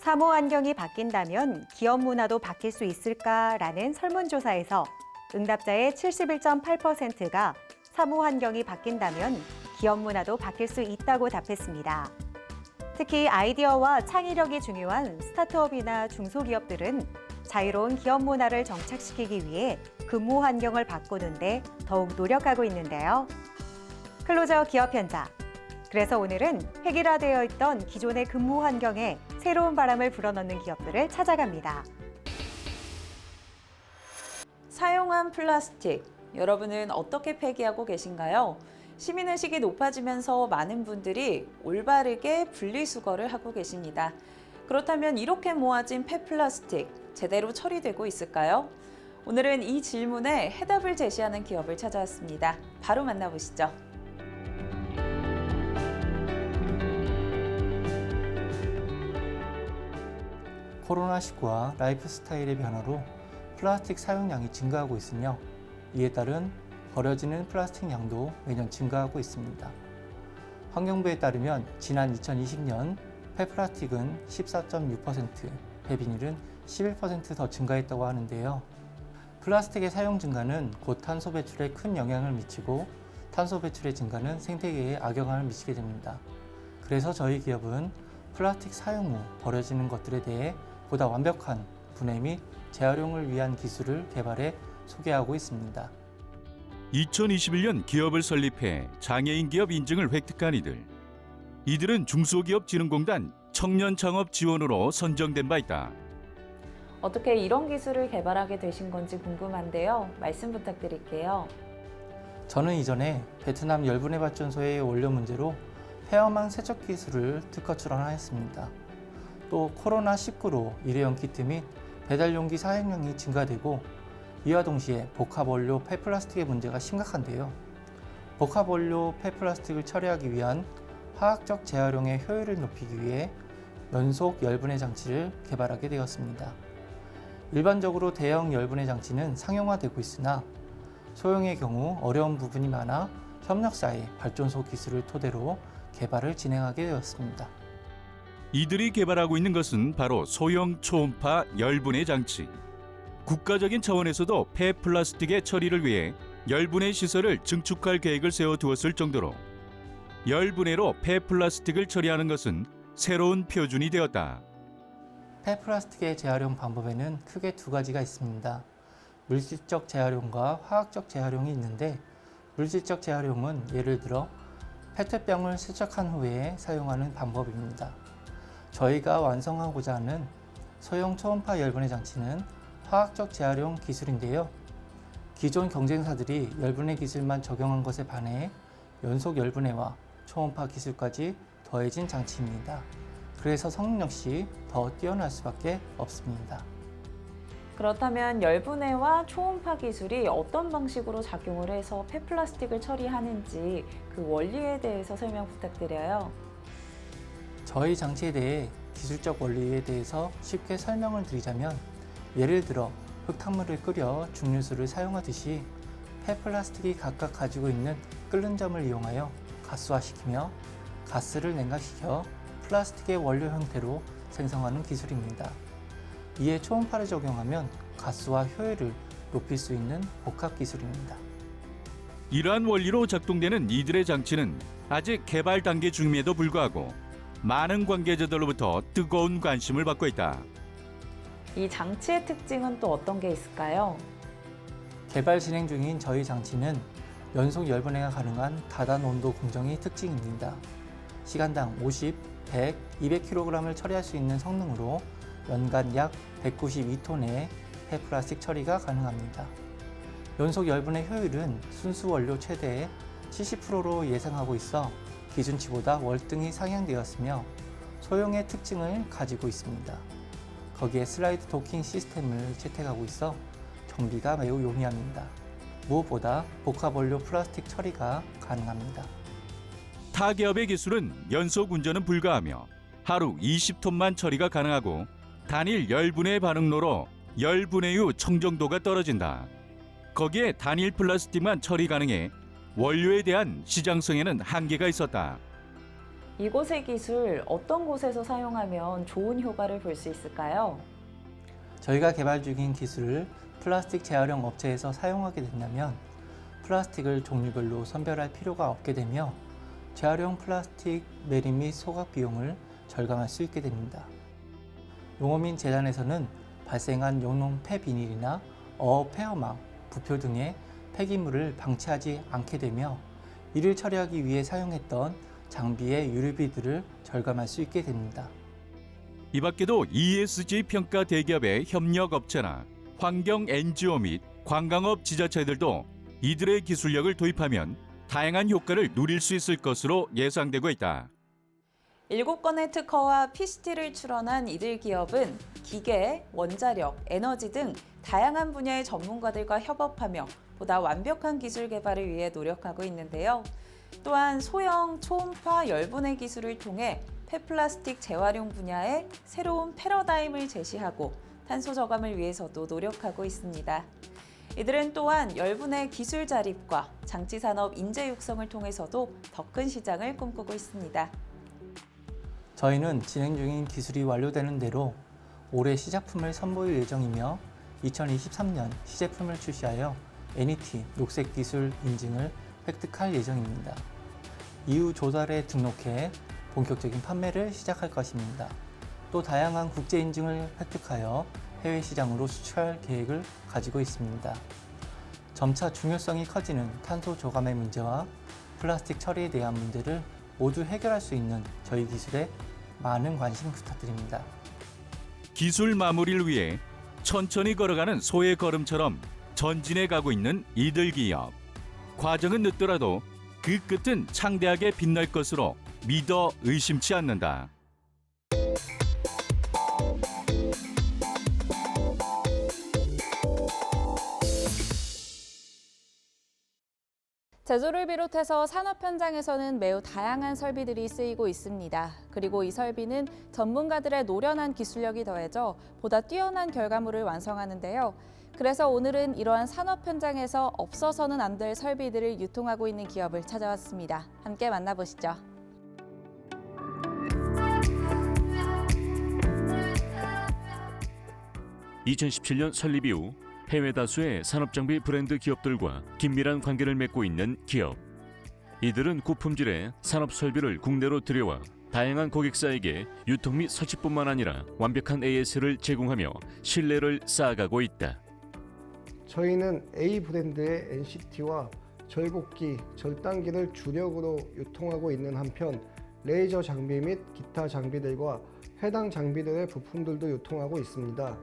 사무 환경이 바뀐다면 기업 문화도 바뀔 수 있을까라는 설문조사에서 응답자의 71.8%가 사무 환경이 바뀐다면 기업 문화도 바뀔 수 있다고 답했습니다. 특히 아이디어와 창의력이 중요한 스타트업이나 중소기업들은 자유로운 기업 문화를 정착시키기 위해 근무 환경을 바꾸는데 더욱 노력하고 있는데요. 클로저 기업 현장. 그래서 오늘은 획일화되어 있던 기존의 근무 환경에 새로운 바람을 불어넣는 기업들을 찾아갑니다. 사용한 플라스틱, 여러분은 어떻게 폐기하고 계신가요? 시민의식이 높아지면서 많은 분들이 올바르게 분리수거를 하고 계십니다. 그렇다면 이렇게 모아진 폐플라스틱, 제대로 처리되고 있을까요? 오늘은 이 질문에 해답을 제시하는 기업을 찾아왔습니다. 바로 만나보시죠. 코로나19와 라이프 스타일의 변화로 플라스틱 사용량이 증가하고 있으며 이에 따른 버려지는 플라스틱 양도 매년 증가하고 있습니다. 환경부에 따르면 지난 2020년 폐플라스틱은 14.6%, 폐비닐은 11% 더 증가했다고 하는데요. 플라스틱의 사용 증가는 곧 탄소 배출에 큰 영향을 미치고 탄소 배출의 증가는 생태계에 악영향을 미치게 됩니다. 그래서 저희 기업은 플라스틱 사용 후 버려지는 것들에 대해 보다 완벽한 분해 및 재활용을 위한 기술을 개발해 소개하고 있습니다. 2021년 기업을 설립해 장애인 기업 인증을 획득한 이들은 중소기업진흥공단 청년창업 지원으로 선정된 바 있다. 어떻게 이런 기술을 개발하게 되신 건지 궁금한데요. 말씀 부탁드릴게요. 저는 이전에 베트남 열분해 발전소의 원료 문제로 폐업망 세척 기술을 특허 출원하였습니다. 또 코로나19로 일회용 키트 및 배달용기 사용량이 증가되고 이와 동시에 복합원료 폐플라스틱의 문제가 심각한데요. 복합원료 폐플라스틱을 처리하기 위한 화학적 재활용의 효율을 높이기 위해 연속 열분해 장치를 개발하게 되었습니다. 일반적으로 대형 열분해 장치는 상용화되고 있으나 소형의 경우 어려운 부분이 많아 협력사의 발전소 기술을 토대로 개발을 진행하게 되었습니다. 이들이 개발하고 있는 것은 바로 소형 초음파 열분해 장치. 국가적인 차원에서도 폐플라스틱의 처리를 위해 열분해 시설을 증축할 계획을 세워두었을 정도로 열분해로 폐플라스틱을 처리하는 것은 새로운 표준이 되었다. 폐플라스틱의 재활용 방법에는 크게 두 가지가 있습니다. 물질적 재활용과 화학적 재활용이 있는데 물질적 재활용은 예를 들어 페트병을 세척한 후에 사용하는 방법입니다. 저희가 완성하고자 하는 소형 초음파 열분해 장치는 화학적 재활용 기술인데요. 기존 경쟁사들이 열분해 기술만 적용한 것에 반해 연속 열분해와 초음파 기술까지 더해진 장치입니다. 그래서 성능 역시 더 뛰어날 수밖에 없습니다. 그렇다면 열분해와 초음파 기술이 어떤 방식으로 작용을 해서 폐플라스틱을 처리하는지 그 원리에 대해서 설명 부탁드려요. 저희 장치에 대해 기술적 원리에 대해서 쉽게 설명을 드리자면 예를 들어 흙탕물을 끓여 증류수를 사용하듯이 폐플라스틱이 각각 가지고 있는 끓는 점을 이용하여 가스화시키며 가스를 냉각시켜 플라스틱의 원료 형태로 생성하는 기술입니다. 이에 초음파를 적용하면 가스화 효율을 높일 수 있는 복합 기술입니다. 이러한 원리로 작동되는 이들의 장치는 아직 개발 단계 중임에도 불구하고 많은 관계자들로부터 뜨거운 관심을 받고 있다. 이 장치의 특징은 또 어떤 게 있을까요? 개발 진행 중인 저희 장치는 연속 열분해가 가능한 다단 온도 공정이 특징입니다. 시간당 50, 100, 200kg을 처리할 수 있는 성능으로 연간 약 192톤의 폐플라스틱 처리가 가능합니다. 연속 열분해 효율은 순수 원료 최대 70%로 예상하고 있어 기준치보다 월등히 상향되었으며 소형의 특징을 가지고 있습니다. 거기에 슬라이드 도킹 시스템을 채택하고 있어 정비가 매우 용이합니다. 무엇보다 복합원료 플라스틱 처리가 가능합니다. 타 기업의 기술은 연속 운전은 불가하며 하루 20톤만 처리가 가능하고 단일 열분해 반응로로 열분해 후 청정도가 떨어진다. 거기에 단일 플라스틱만 처리 가능해 원료에 대한 시장성에는 한계가 있었다. 이곳의 기술 어떤 곳에서 사용하면 좋은 효과를 볼 수 있을까요? 저희가 개발 중인 기술을 플라스틱 재활용 업체에서 사용하게 된다면 플라스틱을 종류별로 선별할 필요가 없게 되며 재활용 플라스틱 매립 및 소각 비용을 절감할 수 있게 됩니다. 농어민 재단에서는 발생한 용농 폐비닐이나 폐어망, 부표 등의 폐기물을 방치하지 않게 되며 이를 처리하기 위해 사용했던 장비의 유류비들을 절감할 수 있게 됩니다. 이 밖에도 ESG 평가 대기업의 협력업체나 환경 NGO 및 관광업 지자체들도 이들의 기술력을 도입하면 다양한 효과를 누릴 수 있을 것으로 예상되고 있다. 7건의 특허와 PCT를 출원한 이들 기업은 기계, 원자력, 에너지 등 다양한 분야의 전문가들과 협업하며 보다 완벽한 기술 개발을 위해 노력하고 있는데요. 또한 소형 초음파 열분해 기술을 통해 폐플라스틱 재활용 분야에 새로운 패러다임을 제시하고 탄소 저감을 위해서도 노력하고 있습니다. 이들은 또한 열분해 기술 자립과 장치 산업 인재 육성을 통해서도 더 큰 시장을 꿈꾸고 있습니다. 저희는 진행 중인 기술이 완료되는 대로 올해 시작품을 선보일 예정이며 2023년 시제품을 출시하여 NET 녹색 기술 인증을 획득할 예정입니다. 이후 조달에 등록해 본격적인 판매를 시작할 것입니다. 또 다양한 국제 인증을 획득하여 해외 시장으로 수출할 계획을 가지고 있습니다. 점차 중요성이 커지는 탄소 저감의 문제와 플라스틱 처리에 대한 문제를 모두 해결할 수 있는 저희 기술에 많은 관심 부탁드립니다. 기술 마무리를 위해 천천히 걸어가는 소의 걸음처럼 전진해 가고 있는 이들 기업. 과정은 늦더라도 그 끝은 창대하게 빛날 것으로 믿어 의심치 않는다. 제조를 비롯해서 산업 현장에서는 매우 다양한 설비들이 쓰이고 있습니다. 그리고 이 설비는 전문가들의 노련한 기술력이 더해져 보다 뛰어난 결과물을 완성하는데요. 그래서 오늘은 이러한 산업 현장에서 없어서는 안 될 설비들을 유통하고 있는 기업을 찾아왔습니다. 함께 만나보시죠. (2017년) 설립 이후 해외 다수의 산업장비 브랜드 기업들과 긴밀한 관계를 맺고 있는 기업. 이들은 고품질의 산업 설비를 국내로 들여와 다양한 고객사에게 유통 및 설치뿐만 아니라 완벽한 AS를 제공하며 신뢰를 쌓아가고 있다. 저희는 A 브랜드의 NCT와 절곡기, 절단기를 주력으로 유통하고 있는 한편 레이저 장비 및 기타 장비들과 해당 장비들의 부품들도 유통하고 있습니다.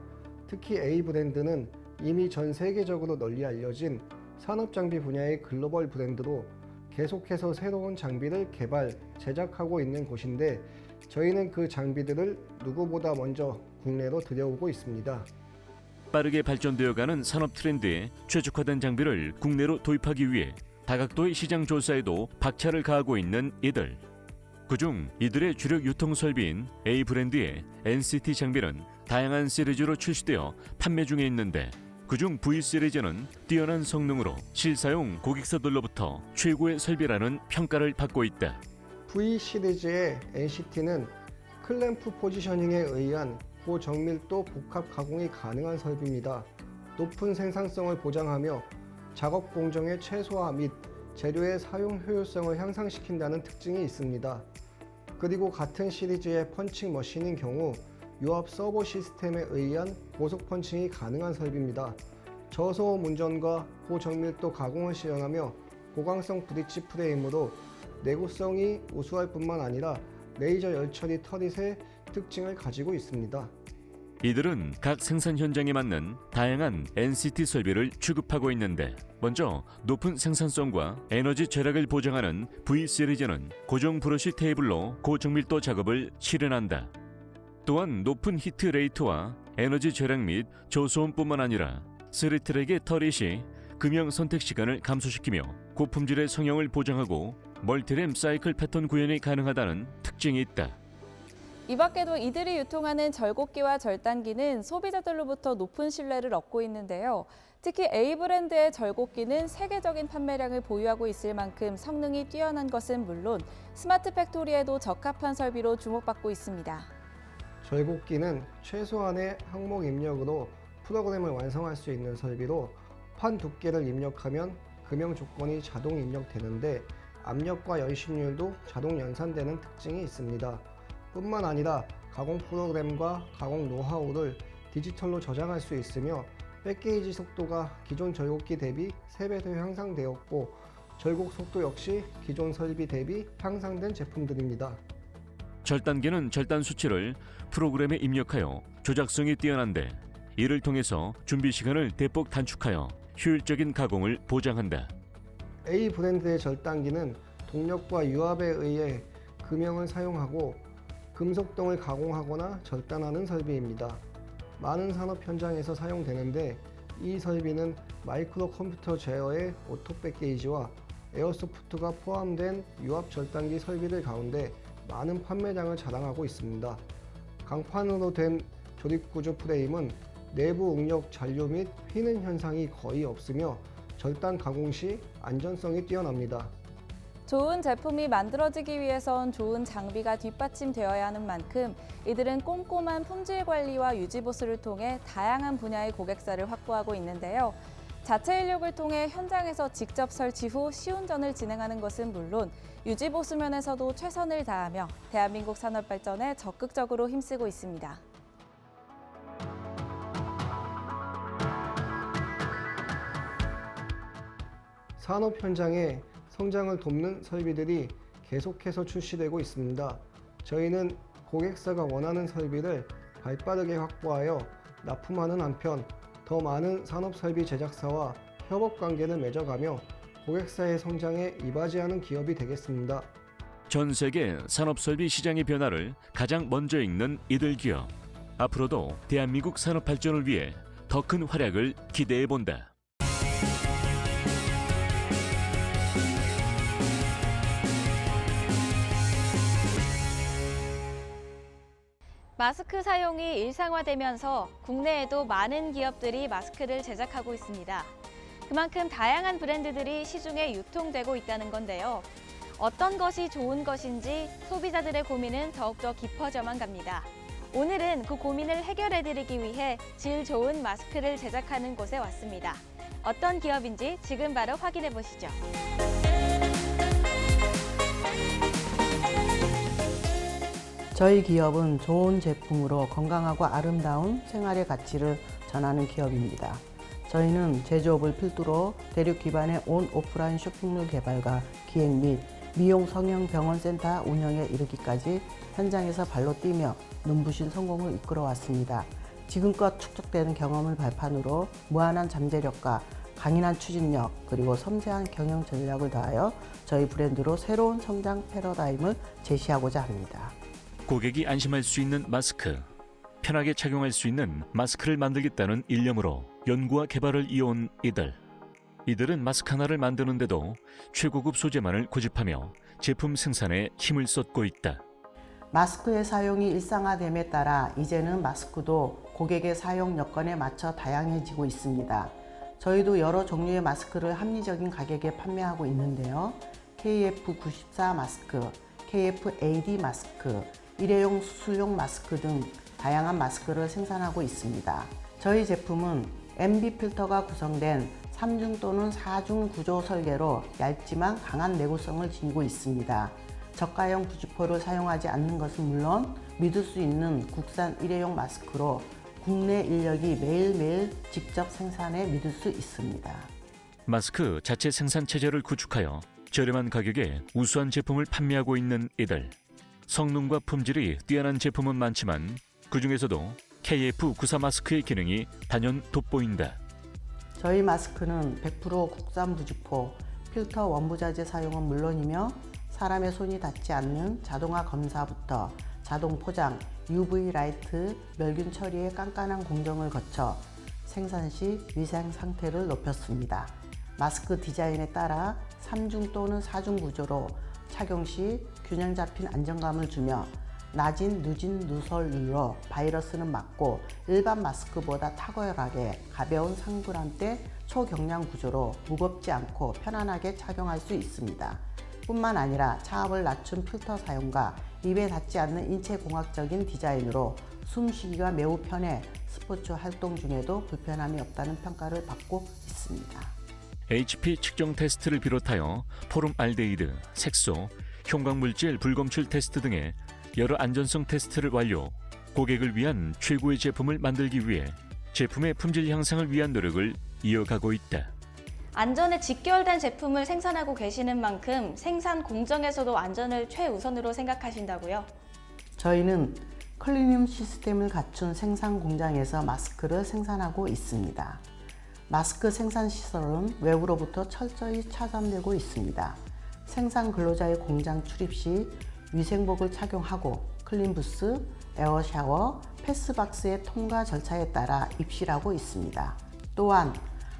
특히 A 브랜드는 이미 전 세계적으로 널리 알려진 산업장비 분야의 글로벌 브랜드로 계속해서 새로운 장비를 개발, 제작하고 있는 곳인데 저희는 그 장비들을 누구보다 먼저 국내로 들여오고 있습니다. 빠르게 발전되어가는 산업 트렌드에 최적화된 장비를 국내로 도입하기 위해 다각도의 시장 조사에도 박차를 가하고 있는 이들. 그중 이들의 주력 유통 설비인 A 브랜드의 NCT 장비는 다양한 시리즈로 출시되어 판매 중에 있는데 그중 V 시리즈는 뛰어난 성능으로 실사용 고객사들로부터 최고의 설비라는 평가를 받고 있다. V 시리즈의 NCT는 클램프 포지셔닝에 의한 고정밀도 복합 가공이 가능한 설비입니다. 높은 생산성을 보장하며 작업 공정의 최소화 및 재료의 사용 효율성을 향상시킨다는 특징이 있습니다. 그리고 같은 시리즈의 펀칭 머신인 경우 유압 서버 시스템에 의한 고속 펀칭이 가능한 설비입니다. 저소음 운전과 고정밀도 가공을 시연하며 고강성 브릿지 프레임으로 내구성이 우수할 뿐만 아니라 레이저 열처리 터릿의 특징을 가지고 있습니다. 이들은 각 생산 현장에 맞는 다양한 NCT 설비를 취급하고 있는데 먼저 높은 생산성과 에너지 절약을 보장하는 V 시리즈는 고정 브러쉬 테이블로 고정밀도 작업을 실현한다. 또한 높은 히트 레이트와 에너지 절약 및 저소음뿐만 아니라 3트랙의 터릿이 금형 선택 시간을 감소시키며 고품질의 성형을 보장하고 멀티램 사이클 패턴 구현이 가능하다는 특징이 있다. 이 밖에도 이들이 유통하는 절곡기와 절단기는 소비자들로부터 높은 신뢰를 얻고 있는데요. 특히 A 브랜드의 절곡기는 세계적인 판매량을 보유하고 있을 만큼 성능이 뛰어난 것은 물론 스마트 팩토리에도 적합한 설비로 주목받고 있습니다. 절곡기는 최소한의 항목 입력으로 프로그램을 완성할 수 있는 설비로 판 두께를 입력하면 금형 조건이 자동 입력되는데 압력과 연식률도 자동 연산되는 특징이 있습니다. 뿐만 아니라 가공 프로그램과 가공 노하우를 디지털로 저장할 수 있으며 백게이지 속도가 기존 절곡기 대비 3배 더 향상되었고 절곡 속도 역시 기존 설비 대비 향상된 제품들입니다. 절단기는 절단 수치를 프로그램에 입력하여 조작성이 뛰어난데 이를 통해서 준비 시간을 대폭 단축하여 효율적인 가공을 보장한다. A 브랜드의 절단기는 동력과 유압에 의해 금형을 사용하고 금속등을 가공하거나 절단하는 설비입니다. 많은 산업 현장에서 사용되는데 이 설비는 마이크로 컴퓨터 제어의 오토백 게이지와 에어소프트가 포함된 유압 절단기 설비들 가운데 많은 판매량을 자랑하고 있습니다. 강판으로 된 조립구조 프레임은 내부 응력 잔류 및 휘는 현상이 거의 없으며 절단 가공 시 안전성이 뛰어납니다. 좋은 제품이 만들어지기 위해선 좋은 장비가 뒷받침되어야 하는 만큼 이들은 꼼꼼한 품질 관리와 유지 보수를 통해 다양한 분야의 고객사를 확보하고 있는데요. 자체 인력을 통해 현장에서 직접 설치 후 시운전을 진행하는 것은 물론 유지 보수 면에서도 최선을 다하며 대한민국 산업 발전에 적극적으로 힘쓰고 있습니다. 산업 현장에 성장을 돕는 설비들이 계속해서 출시되고 있습니다. 저희는 고객사가 원하는 설비를 발빠르게 확보하여 납품하는 한편 더 많은 산업설비 제작사와 협업 관계를 맺어가며 고객사의 성장에 이바지하는 기업이 되겠습니다. 전 세계 산업설비 시장의 변화를 가장 먼저 읽는 이들 기업. 앞으로도 대한민국 산업 발전을 위해 더 큰 활약을 기대해 본다. 마스크 사용이 일상화되면서 국내에도 많은 기업들이 마스크를 제작하고 있습니다. 그만큼 다양한 브랜드들이 시중에 유통되고 있다는 건데요. 어떤 것이 좋은 것인지 소비자들의 고민은 더욱더 깊어져만 갑니다. 오늘은 그 고민을 해결해드리기 위해 질 좋은 마스크를 제작하는 곳에 왔습니다. 어떤 기업인지 지금 바로 확인해 보시죠. 저희 기업은 좋은 제품으로 건강하고 아름다운 생활의 가치를 전하는 기업입니다. 저희는 제조업을 필두로 대륙 기반의 온 오프라인 쇼핑몰 개발과 기획 및 미용 성형 병원 센터 운영에 이르기까지 현장에서 발로 뛰며 눈부신 성공을 이끌어 왔습니다. 지금껏 축적되는 경험을 발판으로 무한한 잠재력과 강인한 추진력 그리고 섬세한 경영 전략을 다하여 저희 브랜드로 새로운 성장 패러다임을 제시하고자 합니다. 고객이 안심할 수 있는 마스크, 편하게 착용할 수 있는 마스크를 만들겠다는 일념으로 연구와 개발을 이어온 이들은 마스크 하나를 만드는데도 최고급 소재만을 고집하며 제품 생산에 힘을 쏟고 있다. 마스크의 사용이 일상화됨에 따라 이제는 마스크도 고객의 사용 여건에 맞춰 다양해지고 있습니다. 저희도 여러 종류의 마스크를 합리적인 가격에 판매하고 있는데요. KF94 마스크, KF-AD 마스크, 일회용 수술용 마스크 등 다양한 마스크를 생산하고 있습니다. 저희 제품은 MB 필터가 구성된 3중 또는 4중 구조 설계로 얇지만 강한 내구성을 지니고 있습니다. 저가형 부주포를 사용하지 않는 것은 물론 믿을 수 있는 국산 일회용 마스크로 국내 인력이 매일매일 직접 생산해 믿을 수 있습니다. 마스크 자체 생산 체제를 구축하여 저렴한 가격에 우수한 제품을 판매하고 있는 이들. 성능과 품질이 뛰어난 제품은 많지만 그중에서도 KF94 마스크의 기능이 단연 돋보인다. 저희 마스크는 100% 국산 부주포, 필터 원부자재 사용은 물론이며 사람의 손이 닿지 않는 자동화 검사부터 자동 포장, UV 라이트, 멸균 처리의 깐깐한 공정을 거쳐 생산 시 위생 상태를 높였습니다. 마스크 디자인에 따라 3중 또는 4중 구조로 착용 시 균형 잡힌 안정감을 주며 낮은 누진 누설율로 바이러스는 막고 일반 마스크보다 탁월하게 가벼운 3g대 초경량 구조로 무겁지 않고 편안하게 착용할 수 있습니다. 뿐만 아니라 차압을 낮춘 필터 사용과 입에 닿지 않는 인체공학적인 디자인으로 숨쉬기가 매우 편해 스포츠 활동 중에도 불편함이 없다는 평가를 받고 있습니다. HP 측정 테스트를 비롯하여 포름알데히드, 색소, 형광물질 불검출 테스트 등의 여러 안전성 테스트를 완료, 고객을 위한 최고의 제품을 만들기 위해 제품의 품질 향상을 위한 노력을 이어가고 있다. 안전에 직결된 제품을 생산하고 계시는 만큼 생산 공정에서도 안전을 최우선으로 생각하신다고요? 저희는 클리닝 시스템을 갖춘 생산 공장에서 마스크를 생산하고 있습니다. 마스크 생산 시설은 외부로부터 철저히 차단되고 있습니다. 생산 근로자의 공장 출입 시 위생복을 착용하고 클린부스, 에어샤워, 패스박스의 통과 절차에 따라 입실하고 있습니다. 또한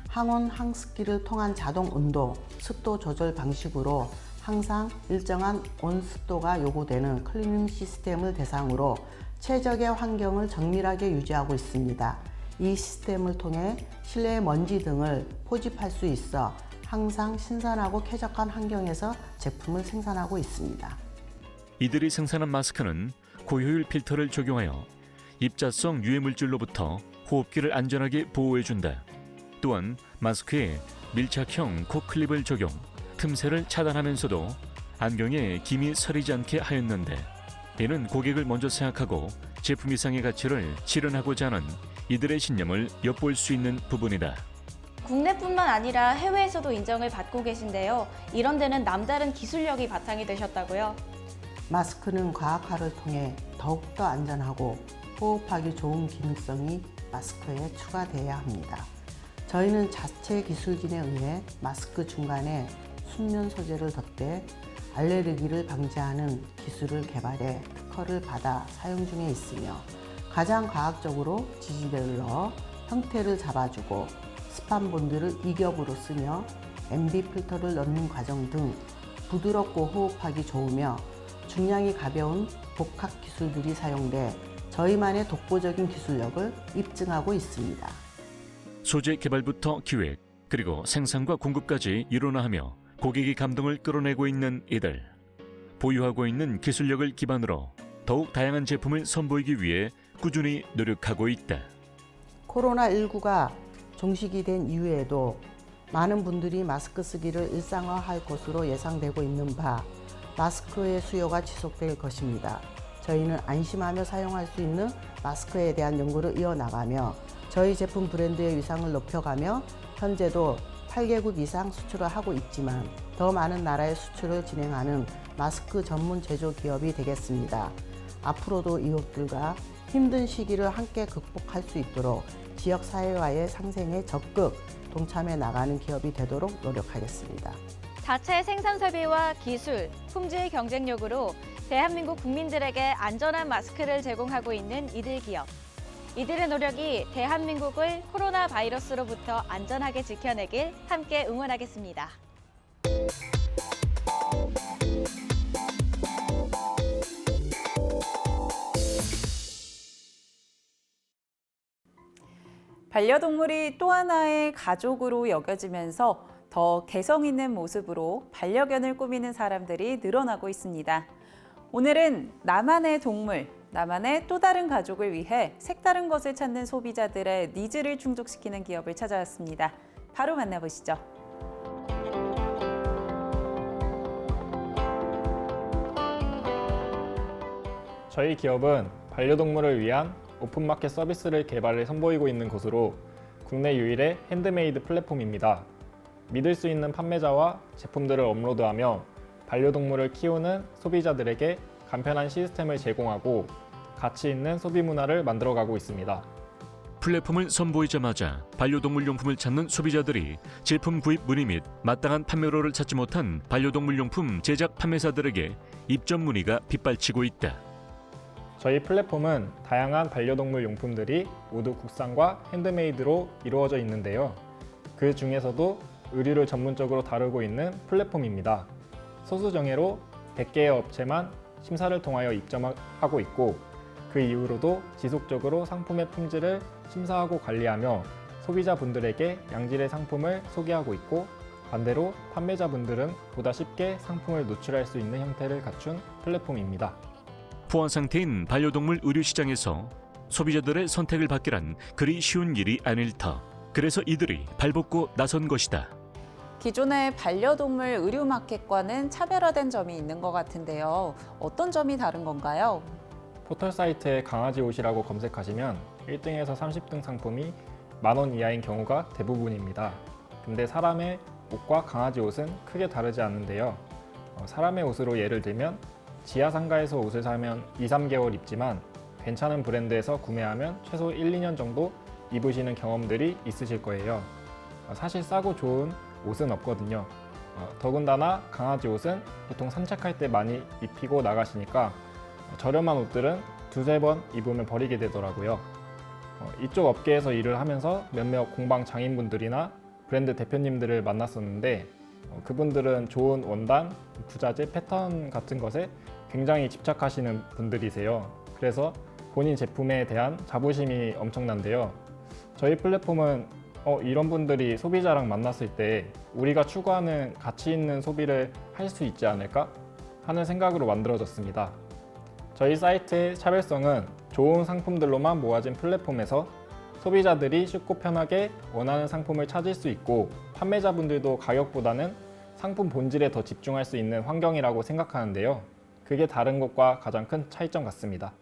항온 항습기를 통한 자동 온도, 습도 조절 방식으로 항상 일정한 온습도가 요구되는 클리닝 시스템을 대상으로 최적의 환경을 정밀하게 유지하고 있습니다. 이 시스템을 통해 실내 먼지 등을 포집할 수 있어 항상 신선하고 쾌적한 환경에서 제품을 생산하고 있습니다. 이들이 생산한 마스크는 고효율 필터를 적용하여 입자성 유해물질로부터 호흡기를 안전하게 보호해준다. 또한 마스크에 밀착형 코클립을 적용, 틈새를 차단하면서도 안경에 김이 서리지 않게 하였는데, 이는 고객을 먼저 생각하고 제품 이상의 가치를 실현하고자 하는 이들의 신념을 엿볼 수 있는 부분이다. 국내뿐만 아니라 해외에서도 인정을 받고 계신데요. 이런 데는 남다른 기술력이 바탕이 되셨다고요? 마스크는 과학화를 통해 더욱더 안전하고 호흡하기 좋은 기능성이 마스크에 추가돼야 합니다. 저희는 자체 기술진에 의해 마스크 중간에 순면 소재를 덧대 알레르기를 방지하는 기술을 개발해 특허를 받아 사용 중에 있으며, 가장 과학적으로 지지대를 넣어 형태를 잡아주고 스판본드를 2겹으로 쓰며 MB 필터를 넣는 과정 등 부드럽고 호흡하기 좋으며 중량이 가벼운 복합 기술들이 사용돼 저희만의 독보적인 기술력을 입증하고 있습니다. 소재 개발부터 기획, 그리고 생산과 공급까지 일원화하며 고객의 감동을 끌어내고 있는 이들. 보유하고 있는 기술력을 기반으로 더욱 다양한 제품을 선보이기 위해 꾸준히 노력하고 있다. 코로나19가 종식이 된 이후에도 많은 분들이 마스크 쓰기를 일상화할 것으로 예상되고 있는 바, 마스크의 수요가 지속될 것입니다. 저희는 안심하며 사용할 수 있는 마스크에 대한 연구를 이어나가며 저희 제품 브랜드의 위상을 높여가며 현재도 8개국 이상 수출을 하고 있지만 더 많은 나라의 수출을 진행하는 마스크 전문 제조 기업이 되겠습니다. 앞으로도 이웃들과 힘든 시기를 함께 극복할 수 있도록 지역 사회와의 상생에 적극 동참해 나가는 기업이 되도록 노력하겠습니다. 자체 생산 설비와 기술, 품질 경쟁력으로 대한민국 국민들에게 안전한 마스크를 제공하고 있는 이들 기업. 이들의 노력이 대한민국을 코로나 바이러스로부터 안전하게 지켜내길 함께 응원하겠습니다. 반려동물이 또 하나의 가족으로 여겨지면서 더 개성 있는 모습으로 반려견을 꾸미는 사람들이 늘어나고 있습니다. 오늘은 나만의 동물, 나만의 또 다른 가족을 위해 색다른 것을 찾는 소비자들의 니즈를 충족시키는 기업을 찾아왔습니다. 바로 만나보시죠. 저희 기업은 반려동물을 위한 오픈마켓 서비스를 개발해 선보이고 있는 곳으로 국내 유일의 핸드메이드 플랫폼입니다. 믿을 수 있는 판매자와 제품들을 업로드하며 반려동물을 키우는 소비자들에게 간편한 시스템을 제공하고 가치 있는 소비 문화를 만들어가고 있습니다. 플랫폼을 선보이자마자 반려동물 용품을 찾는 소비자들이 제품 구입 문의 및 마땅한 판매로를 찾지 못한 반려동물 용품 제작 판매사들에게 입점 문의가 빗발치고 있다. 저희 플랫폼은 다양한 반려동물 용품들이 모두 국산과 핸드메이드로 이루어져 있는데요. 그 중에서도 의류를 전문적으로 다루고 있는 플랫폼입니다. 소수 정예로 100개의 업체만 심사를 통하여 입점하고 있고 그 이후로도 지속적으로 상품의 품질을 심사하고 관리하며 소비자분들에게 양질의 상품을 소개하고 있고 반대로 판매자분들은 보다 쉽게 상품을 노출할 수 있는 형태를 갖춘 플랫폼입니다. 포화 상태인 반려동물 의류 시장에서 소비자들의 선택을 받기란 그리 쉬운 일이 아닐 터. 그래서 이들이 발벗고 나선 것이다. 기존의 반려동물 의류 마켓과는 차별화된 점이 있는 것 같은데요. 어떤 점이 다른 건가요? 포털 사이트에 강아지 옷이라고 검색하시면 1등에서 30등 상품이 10,000원 이하인 경우가 대부분입니다. 근데 사람의 옷과 강아지 옷은 크게 다르지 않는데요. 사람의 옷으로 예를 들면 지하상가에서 옷을 사면 2-3개월 입지만 괜찮은 브랜드에서 구매하면 최소 1-2년 정도 입으시는 경험들이 있으실 거예요. 사실 싸고 좋은 옷은 없거든요. 더군다나 강아지 옷은 보통 산책할 때 많이 입히고 나가시니까 저렴한 옷들은 2-3번 입으면 버리게 되더라고요. 이쪽 업계에서 일을 하면서 몇몇 공방 장인분들이나 브랜드 대표님들을 만났었는데 그분들은 좋은 원단, 부자재, 패턴 같은 것에 굉장히 집착하시는 분들이세요. 그래서 본인 제품에 대한 자부심이 엄청난데요. 저희 플랫폼은 이런 분들이 소비자랑 만났을 때 우리가 추구하는 가치 있는 소비를 할 수 있지 않을까 하는 생각으로 만들어졌습니다. 저희 사이트의 차별성은 좋은 상품들로만 모아진 플랫폼에서 소비자들이 쉽고 편하게 원하는 상품을 찾을 수 있고 판매자분들도 가격보다는 상품 본질에 더 집중할 수 있는 환경이라고 생각하는데요. 그게 다른 것과 가장 큰 차이점 같습니다.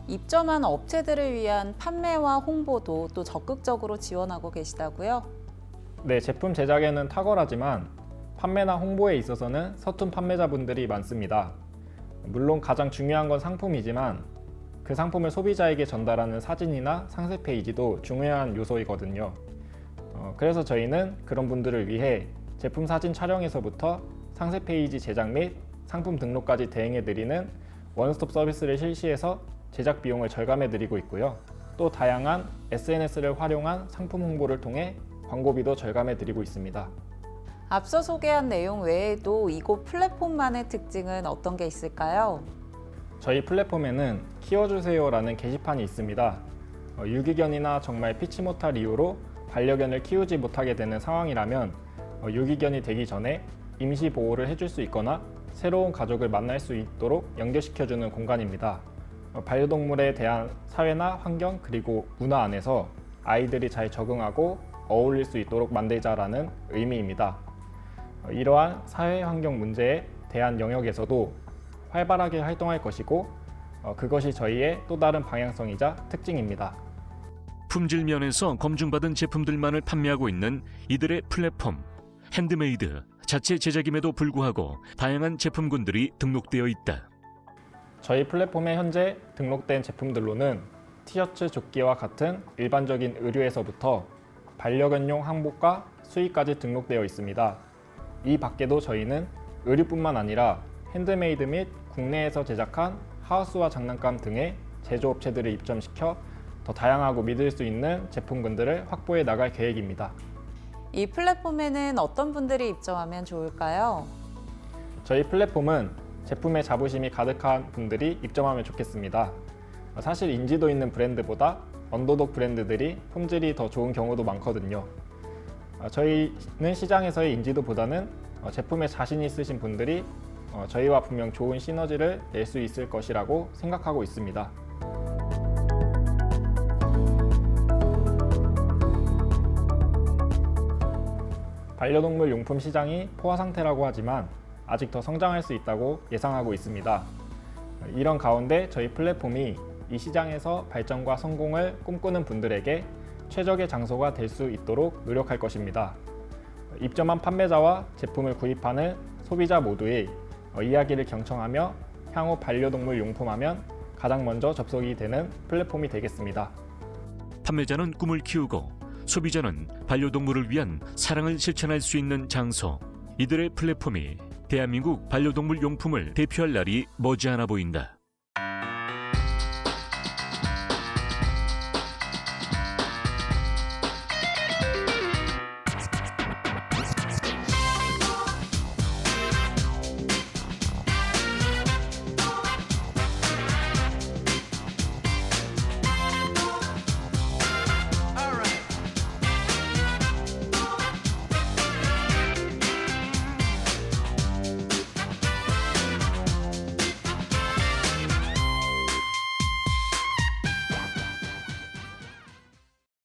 입점한 업체들을 위한 판매와 홍보도 또 적극적으로 지원하고 계시다고요? 네, 제품 제작에는 탁월하지만 판매나 홍보에 있어서는 서툰 판매자분들이 많습니다. 물론 가장 중요한 건 상품이지만 그 상품을 소비자에게 전달하는 사진이나 상세 페이지도 중요한 요소이거든요. 그래서 저희는 그런 분들을 위해 제품 사진 촬영에서부터 상세 페이지 제작 및 상품 등록까지 대행해드리는 원스톱 서비스를 실시해서 제작 비용을 절감해드리고 있고요. 또 다양한 SNS를 활용한 상품 홍보를 통해 광고비도 절감해드리고 있습니다. 앞서 소개한 내용 외에도 이곳 플랫폼만의 특징은 어떤 게 있을까요? 저희 플랫폼에는 키워주세요라는 게시판이 있습니다. 유기견이나 정말 피치 못할 이유로 반려견을 키우지 못하게 되는 상황이라면 유기견이 되기 전에 임시 보호를 해줄 수 있거나 새로운 가족을 만날 수 있도록 연결시켜주는 공간입니다. 반려동물에 대한 사회나 환경 그리고 문화 안에서 아이들이 잘 적응하고 어울릴 수 있도록 만들자라는 의미입니다. 이러한 사회 환경 문제에 대한 영역에서도 활발하게 활동할 것이고 그것이 저희의 또 다른 방향성이자 특징입니다. 품질 면에서 검증받은 제품들만을 판매하고 있는 이들의 플랫폼. 핸드메이드, 자체 제작임에도 불구하고 다양한 제품군들이 등록되어 있다. 저희 플랫폼에 현재 등록된 제품들로는 티셔츠, 조끼와 같은 일반적인 의류에서부터 반려견용 항복과 수의까지 등록되어 있습니다. 이 밖에도 저희는 의류뿐만 아니라 핸드메이드 및 국내에서 제작한 하우스와 장난감 등의 제조업체들을 입점시켜 더 다양하고 믿을 수 있는 제품군들을 확보해 나갈 계획입니다. 이 플랫폼에는 어떤 분들이 입점하면 좋을까요? 저희 플랫폼은 제품에 자부심이 가득한 분들이 입점하면 좋겠습니다. 사실 인지도 있는 브랜드보다 언더독 브랜드들이 품질이 더 좋은 경우도 많거든요. 저희는 시장에서의 인지도보다는 제품에 자신 있으신 분들이 저희와 분명 좋은 시너지를 낼 수 있을 것이라고 생각하고 있습니다. 반려동물 용품 시장이 포화 상태라고 하지만 아직 더 성장할 수 있다고 예상하고 있습니다. 이런 가운데 저희 플랫폼이 이 시장에서 발전과 성공을 꿈꾸는 분들에게 최적의 장소가 될 수 있도록 노력할 것입니다. 입점한 판매자와 제품을 구입하는 소비자 모두의 이야기를 경청하며 향후 반려동물 용품하면 가장 먼저 접속이 되는 플랫폼이 되겠습니다. 판매자는 꿈을 키우고 소비자는 반려동물을 위한 사랑을 실천할 수 있는 장소. 이들의 플랫폼이 대한민국 반려동물 용품을 대표할 날이 머지않아 보인다.